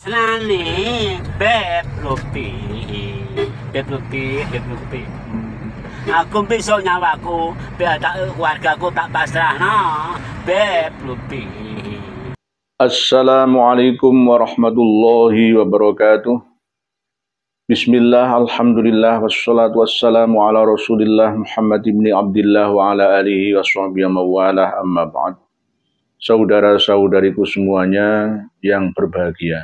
Senane beb lupi, beb lupi, beb lupi. Aku besok nyawaku, biar tak keluargaku tak pasrah no, beb lupi. Assalamualaikum warahmatullahi wabarakatuh. Bismillah, alhamdulillah, wassalatu wassalamu ala rasulillah Muhammad ibn Abdillah wa ala alihi wa sahbihi mawalah amma ba'd. Saudara-saudariku semuanya yang berbahagia,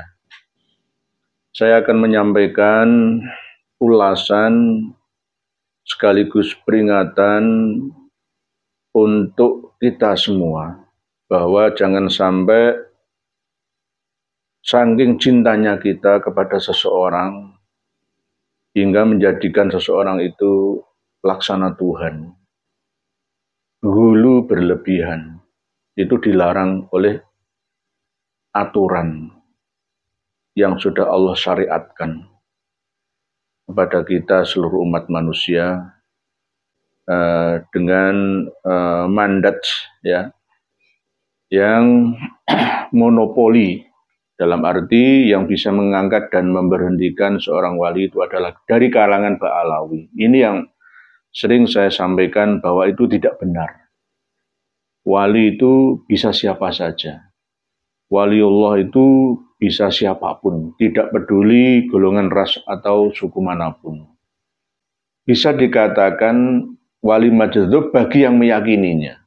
saya akan menyampaikan ulasan sekaligus peringatan untuk kita semua bahwa jangan sampai saking cintanya kita kepada seseorang hingga menjadikan seseorang itu laksana Tuhan. Hulu berlebihan itu dilarang oleh aturan yang sudah Allah syariatkan kepada kita seluruh umat manusia dengan mandat ya yang monopoli, dalam arti yang bisa mengangkat dan memberhentikan seorang wali itu adalah dari kalangan Ba'alawi. Ini yang sering saya sampaikan bahwa itu tidak benar. Wali itu bisa siapa saja. Waliullah itu bisa siapapun, tidak peduli golongan ras atau suku manapun. Bisa dikatakan wali majdzub bagi yang meyakininya.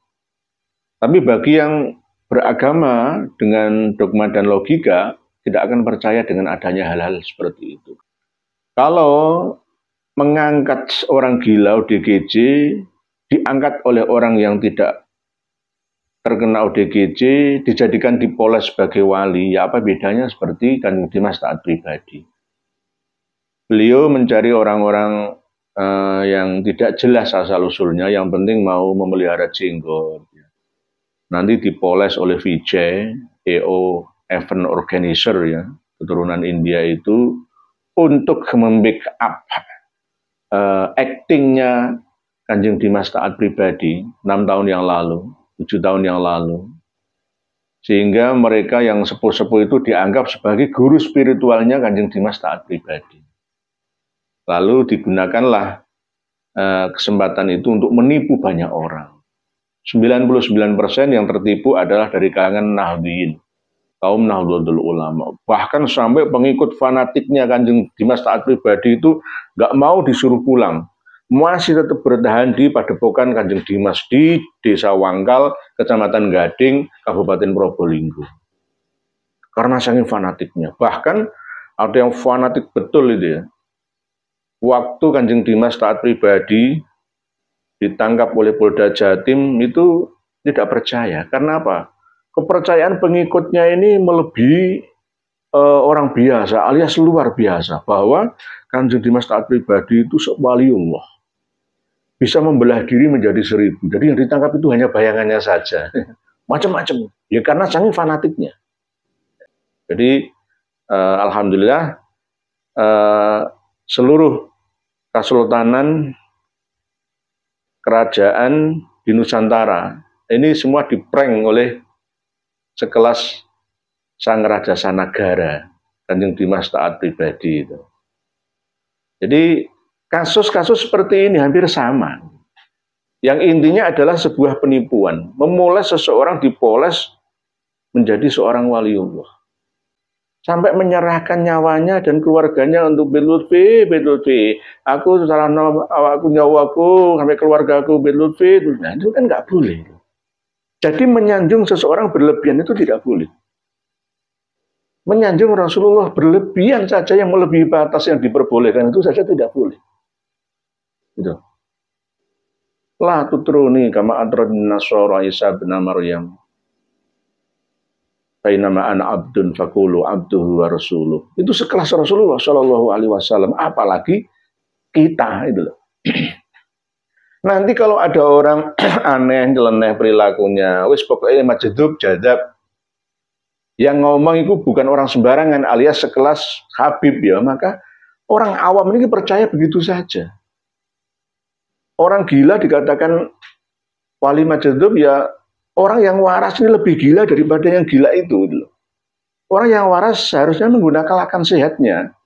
Tapi bagi yang beragama dengan dogma dan logika tidak akan percaya dengan adanya hal-hal seperti itu. Kalau mengangkat orang gila ODGJ diangkat oleh orang yang tidak terkena ODGJ dijadikan dipoles sebagai wali, ya apa bedanya seperti Kanjeng Dimas Taat Pribadi. Beliau mencari orang-orang yang tidak jelas asal-usulnya, yang penting mau memelihara jenggot. Nanti dipoles oleh Vijay, EO Event Organizer ya, keturunan India itu untuk membackup actingnya Kanjeng Dimas Taat Pribadi 6 tahun yang lalu, 7 tahun yang lalu. Sehingga mereka yang sepuh-sepuh itu dianggap sebagai guru spiritualnya Kanjeng Dimas Taat Pribadi. Lalu digunakanlah kesempatan itu untuk menipu banyak orang. 99% yang tertipu adalah dari kalangan Nahdliyin, kaum Nahdlatul Ulama. Bahkan sampai pengikut fanatiknya Kanjeng Dimas Taat Pribadi itu nggak mau disuruh pulang, masih tetap bertahan di Padepokan Kanjeng Dimas di Desa Wangkal, Kecamatan Gading, Kabupaten Probolinggo. Karena saking fanatiknya. Bahkan ada yang fanatik betul itu ya. Waktu Kanjeng Dimas Taat Pribadi ditangkap oleh Polda Jatim itu tidak percaya. Karena apa? Kepercayaan pengikutnya ini melebihi orang biasa alias luar biasa, bahwa Kanjeng Dimas Taat Pribadi itu waliullah, bisa membelah diri menjadi 1000. Jadi yang ditangkap itu hanya bayangannya saja. Macam-macam. Ya karena saking fanatiknya. Jadi alhamdulillah seluruh Kesultanan kerajaan di Nusantara ini semua diprank oleh sekelas Sang Raja Sanagara, Kanjeng Dimas Taat Pribadi itu. Jadi kasus-kasus seperti ini hampir sama. Yang intinya adalah sebuah penipuan, memoles seseorang, dipoles menjadi seorang waliullah. Sampai menyerahkan nyawanya dan keluarganya untuk Lutfi, aku salah awakku nyawaku sampai keluargaku Lutfi. Nah, itu kan nggak boleh. Jadi menyanjung seseorang berlebihan itu tidak boleh. Menyanjung Rasulullah berlebihan saja, yang melebihi batas yang diperbolehkan itu saja tidak boleh. Gitu. La tutruni kama adradun nasara Isa bin Maryam. Bainama ana abdun faqulu abduhu wa rasuluh. Itu sekelas Rasulullah Shallallahu alaihi wasallam, apalagi kita itu loh. Nanti kalau ada orang aneh, nyeleneh perilakunya, wis pokoknya majdzub jadzab, yang ngomong itu bukan orang sembarangan alias sekelas Habib ya, maka orang awam ini percaya begitu saja. Orang gila dikatakan wali majdzub ya, orang yang waras ini lebih gila daripada yang gila itu. Orang yang waras seharusnya menggunakan akal sehatnya.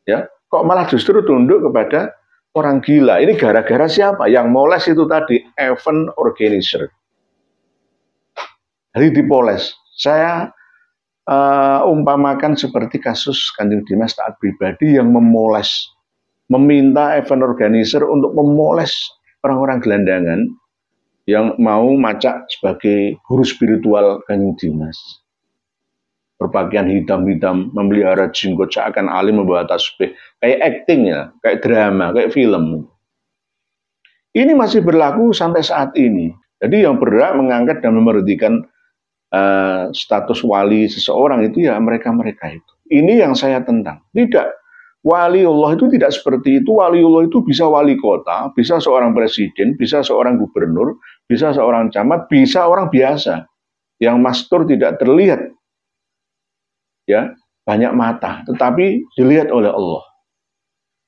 Ya, kok malah justru tunduk kepada orang gila. Ini gara-gara siapa? Yang moles itu tadi, event organizer. Jadi dipoles. Saya umpamakan seperti kasus Kanjeng Dimas Taat Pribadi yang memoles, meminta event organizer untuk memoles orang-orang gelandangan yang mau macak sebagai guru spiritual Kanjeng Dimas. Berpakaian hitam-hitam, memelihara jenggot, seakan alim membawa tasbih. Kayak acting ya, kayak drama, kayak film. Ini masih berlaku sampai saat ini. Jadi yang berhak mengangkat dan memberhentikan status wali seseorang itu ya mereka-mereka itu. Ini yang saya tentang. Tidak. Waliullah itu tidak seperti itu. Waliullah itu bisa wali kota, bisa seorang presiden, bisa seorang gubernur, bisa seorang camat, bisa orang biasa. Yang mastur tidak terlihat. Ya, banyak mata, tetapi dilihat oleh Allah.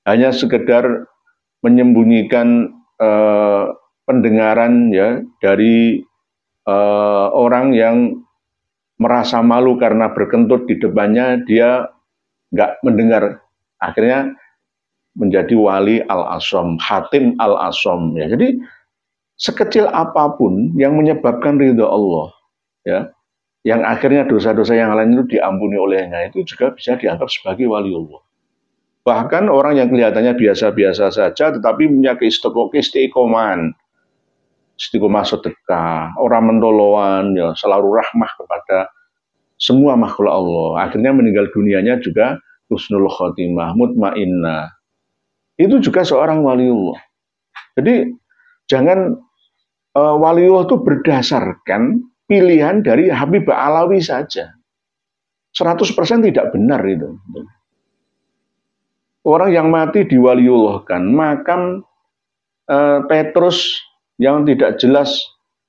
Hanya sekedar menyembunyikan pendengaran ya dari orang yang merasa malu karena berkentut di depannya, dia nggak mendengar. Akhirnya menjadi wali al-asom, hatim al-asom. Ya. Jadi sekecil apapun yang menyebabkan ridha Allah, ya, yang akhirnya dosa-dosa yang lain itu diampuni olehnya, itu juga bisa dianggap sebagai waliullah. Bahkan orang yang kelihatannya biasa-biasa saja, tetapi punya keistiqomahan, istiqomah sedekah, orang mentoloan, ya, selalu rahmah kepada semua makhluk Allah. Akhirnya meninggal dunianya juga husnul khotimah, mutmainnah. Itu juga seorang waliullah. Jadi jangan waliullah itu berdasarkan pilihan dari Habib Alawi saja. 100% tidak benar itu. Orang yang mati diwaliullahkan, makam Petrus yang tidak jelas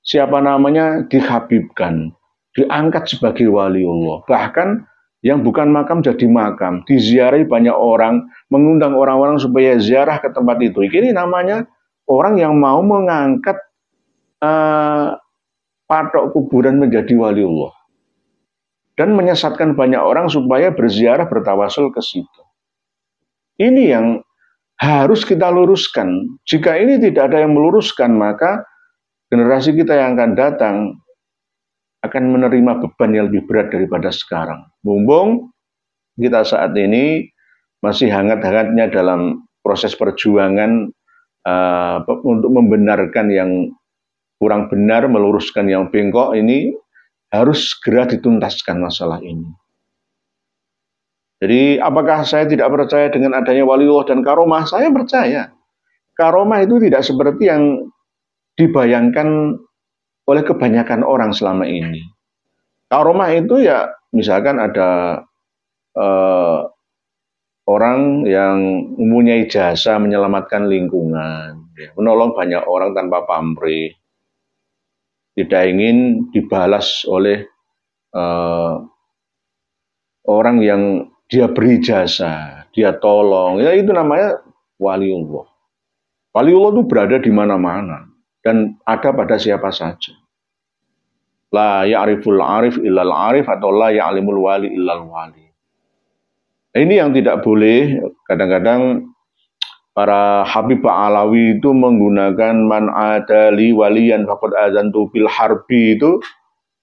siapa namanya dihabibkan, diangkat sebagai waliullah. Bahkan yang bukan makam jadi makam, diziarahi banyak orang, mengundang orang-orang supaya ziarah ke tempat itu. Ini namanya orang yang mau mengangkat patok kuburan menjadi waliullah. Dan menyesatkan banyak orang supaya berziarah, bertawasul ke situ. Ini yang harus kita luruskan. Jika ini tidak ada yang meluruskan, maka generasi kita yang akan datang akan menerima beban yang lebih berat daripada sekarang. Mumpung kita saat ini masih hangat-hangatnya dalam proses perjuangan untuk membenarkan yang kurang benar, meluruskan yang bengkok, ini harus segera dituntaskan masalah ini. Jadi apakah saya tidak percaya dengan adanya waliullah dan karomah? Saya percaya. Karomah itu tidak seperti yang dibayangkan oleh kebanyakan orang selama ini. Karomah itu ya misalkan ada orang yang mempunyai jasa menyelamatkan lingkungan, ya, menolong banyak orang tanpa pamrih, tidak ingin dibalas oleh orang yang dia beri jasa, dia tolong, ya itu namanya waliullah. Waliullah itu berada di mana-mana dan ada pada siapa saja. La ya'riful arif illal arif atau la ya'limul wali illal wali. Ini yang tidak boleh. Kadang-kadang para Habib Alawi itu menggunakan man adali waliyan faqad azantu bil harbi itu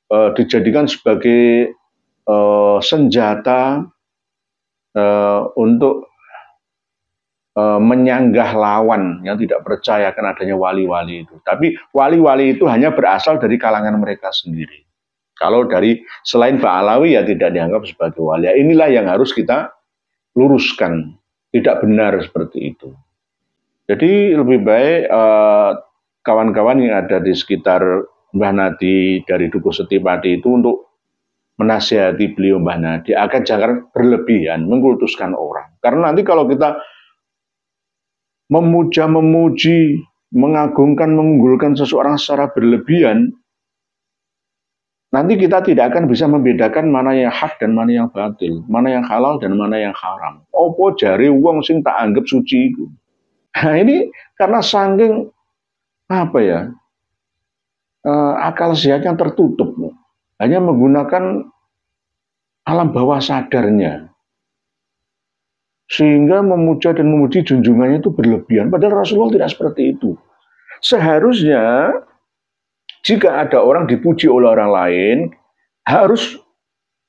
dijadikan sebagai senjata untuk menyanggah lawan yang tidak percaya akan adanya wali-wali itu. Tapi wali-wali itu hanya berasal dari kalangan mereka sendiri. Kalau dari selain Pak Alawi ya tidak dianggap sebagai wali. Inilah yang harus kita luruskan. Tidak benar seperti itu. Jadi lebih baik kawan-kawan yang ada di sekitar Mbah Nadi dari Dukuh Setipati itu untuk menasihati beliau Mbah Nadi agar jangan berlebihan mengkultuskan orang. Karena nanti kalau kita memuja, memuji, mengagungkan, mengunggulkan seseorang secara berlebihan, nanti kita tidak akan bisa membedakan mana yang hak dan mana yang batil, mana yang halal dan mana yang haram. Opo jari wong sing tak anggap suci itu. Nah ini karena saking akal sehatnya tertutup, hanya menggunakan alam bawah sadarnya. Sehingga memuja dan memuji junjungannya itu berlebihan. Padahal Rasulullah tidak seperti itu. Seharusnya jika ada orang dipuji oleh orang lain, harus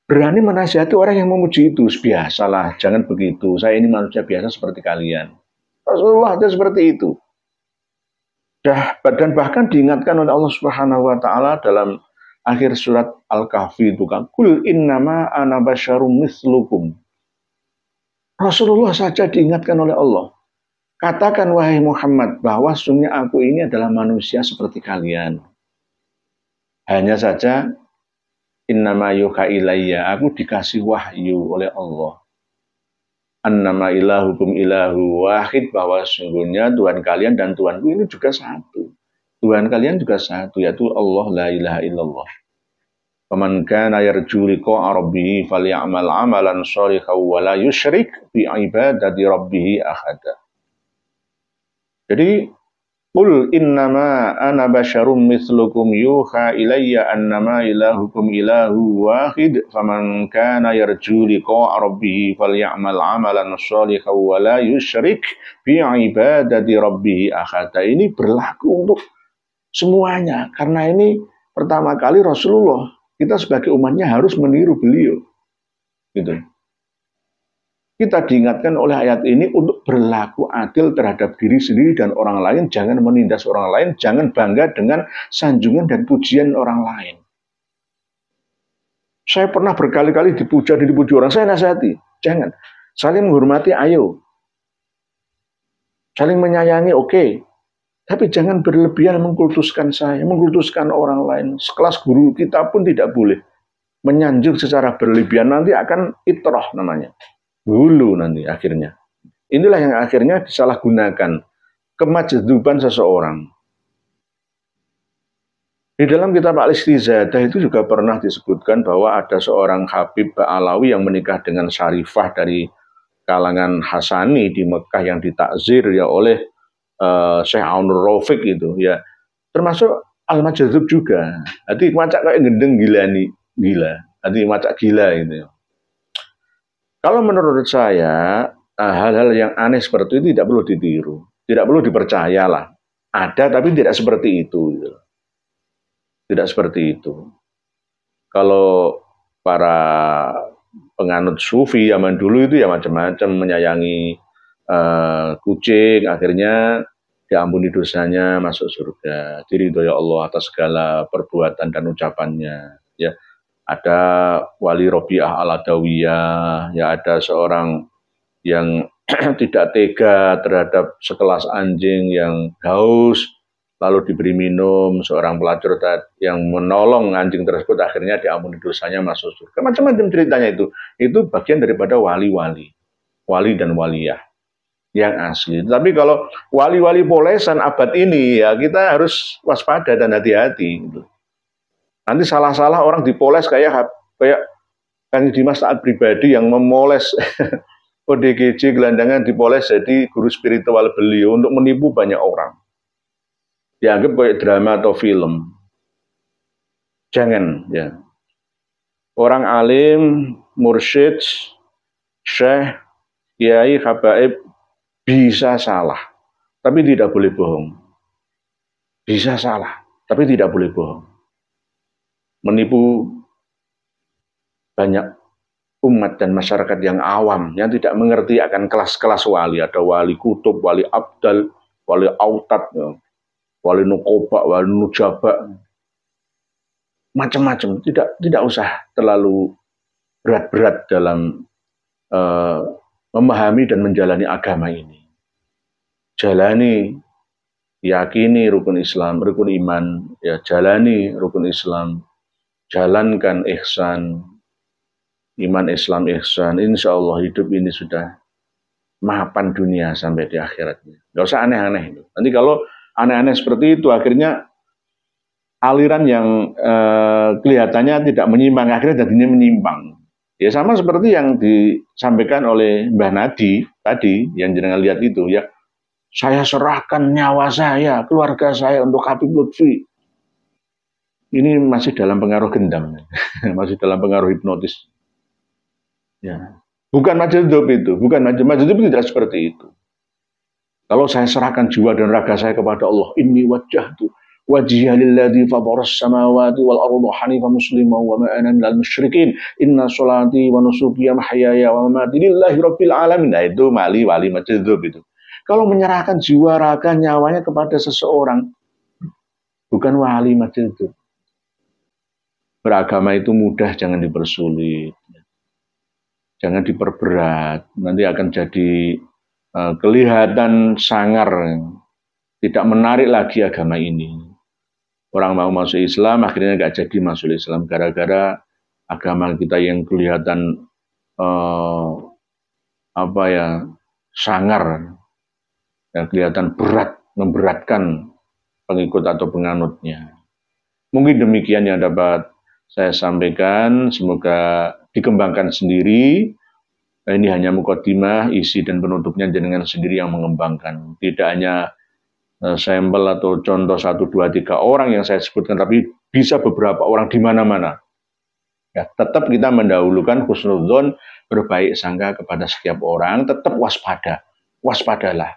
berani menasihati orang yang memuji itu. Biasalah, jangan begitu. Saya ini manusia biasa seperti kalian. Rasulullah itu seperti itu. Dan bahkan diingatkan oleh Allah Subhanahu wa taala dalam akhir surat Al-Kahfi itu kan, "Qul innama ana basyarum mislukum." Rasulullah saja diingatkan oleh Allah. Katakan wahai Muhammad bahwa sesungguhnya aku ini adalah manusia seperti kalian. Hanya saja innama yuha ilayya, aku dikasih wahyu oleh Allah. Annama ilahukum ilahu wahid, bahwa sesungguhnya Tuhan kalian dan Tuhanku ini juga satu. Tuhan kalian juga satu, yaitu Allah la ilaha illallah. Faman kana yarju liqa'a rabbih falyamal 'amalan shalihan wa la yusyrik bi ibadati rabbih ahada. Jadi qul innama ana basyarum mislukum yuha ilayya annama ilahukum ilahu wahid faman kana yarju liqa'a rabbih falyamal 'amalan shalihan wa la yusyrik bi ibadati rabbih ahada. Ini berlaku untuk semuanya, karena ini pertama kali Rasulullah, kita sebagai umatnya harus meniru beliau. Gitu. Kita diingatkan oleh ayat ini untuk berlaku adil terhadap diri sendiri dan orang lain, jangan menindas orang lain, jangan bangga dengan sanjungan dan pujian orang lain. Saya pernah berkali-kali dipuja dan dipuji orang, saya nasihati, jangan. Saling menghormati, ayo. Saling menyayangi, oke. Tapi jangan berlebihan mengkultuskan saya, mengkultuskan orang lain. Sekelas guru kita pun tidak boleh menyanjung secara berlebihan. Nanti akan itroh namanya. Hulu nanti akhirnya. Inilah yang akhirnya disalahgunakan. Kemajduban seseorang. Di dalam kitab Al-Istizadah itu juga pernah disebutkan bahwa ada seorang Habib Ba'alawi yang menikah dengan Syarifah dari kalangan Hasani di Mekah yang ditakzir ya oleh Syekh Aunur Rafiq itu ya, termasuk Al-Majdzub juga. Hati macak kayak gendeng gila nih, gila. Hati macak gila itu. Kalau menurut saya hal-hal yang aneh seperti itu tidak perlu ditiru, tidak perlu dipercayalah. Ada tapi tidak seperti itu. Gitu. Tidak seperti itu. Kalau para penganut sufi zaman dulu itu ya macam-macam, menyayangi kucing, akhirnya diampuni dosanya, masuk surga, diridhoi Allah atas segala perbuatan dan ucapannya. Ya, ada Wali Robiah Al-Adawiyah, ya ada seorang yang tidak tega terhadap sekelas anjing yang haus, lalu diberi minum, seorang pelacur yang menolong anjing tersebut, akhirnya diampuni dosanya, masuk surga. Macam-macam ceritanya itu. Itu bagian daripada wali-wali, wali dan waliyah yang asli. Tapi kalau wali-wali polesan abad ini, ya kita harus waspada dan hati-hati. Gitu. Nanti salah-salah orang dipoles kayak Kang Dimas Taat Pribadi yang memoles ODGJ gelandangan, dipoles jadi guru spiritual beliau untuk menipu banyak orang. Dianggap kayak drama atau film. Jangan, ya. Orang alim, mursyid, syekh, kiai, habaib bisa salah, tapi tidak boleh bohong. Bisa salah, tapi tidak boleh bohong. Menipu banyak umat dan masyarakat yang awam, yang tidak mengerti akan kelas-kelas wali. Ada wali kutub, wali abdal, wali autat, wali nukoba, wali nujaba. Macam-macam, tidak usah terlalu berat-berat dalam memahami dan menjalani agama ini. Jalani, yakini rukun Islam, rukun iman, ya jalani rukun Islam, jalankan ihsan, iman Islam ihsan. Insya Allah hidup ini sudah mapan dunia sampai di akhiratnya. Gak usah aneh-aneh. Nanti kalau aneh-aneh seperti itu, akhirnya aliran yang kelihatannya tidak menyimpang, akhirnya jadinya menyimpang. Ya sama seperti yang disampaikan oleh Mbah Nadi tadi, yang jenengan lihat itu ya. Saya serahkan nyawa saya, keluarga saya untuk Habib Lutfi. Ini masih dalam pengaruh gendam, masih dalam pengaruh hipnotis. Ya. Bukan majdzub itu, bukan majdzub itu tidak seperti itu. Kalau saya serahkan jiwa dan raga saya kepada Allah, inni wajjahtu wajhiya lilladzi fataras samawati wal arda hanifan musliman wa ma ana minal musyrikin. Inna sholati wa nusuki wa mahyaya wa mamati lillahi rabbil alamin. Nah, itu wali majdzub itu. Kalau menyerahkan jiwa raga nyawanya kepada seseorang, bukan wali majdzub. Beragama itu mudah, jangan dipersulit. Jangan diperberat, nanti akan jadi kelihatan sangar, tidak menarik lagi agama ini. Orang mau masuk Islam, akhirnya nggak jadi masuk Islam, gara-gara agama kita yang kelihatan sangar, yang kelihatan berat, memberatkan pengikut atau penganutnya. Mungkin demikian yang dapat saya sampaikan, semoga dikembangkan sendiri. Ini hanya mukadimah, isi dan penutupnya jenengan sendiri yang mengembangkan. Tidak hanya sampel atau contoh 1, 2, 3 orang yang saya sebutkan, tapi bisa beberapa orang di mana-mana. Ya, tetap kita mendahulukan husnudzon, berbaik sangka kepada setiap orang, tetap waspada. Waspadalah.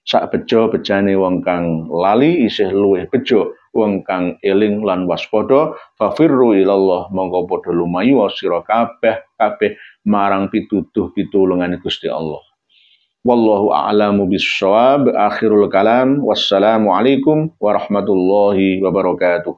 Sak bejo bejane wong kang lali isih luwih bejo wong kang eling lan waspada. Fafirru ilallah, mongko padha lumayu sira kabeh marang pitulungane Gusti Allah. Wallahu a'lamu bissawab. Akhirul kalam. Wassalamu alaikum warahmatullahi wabarakatuh.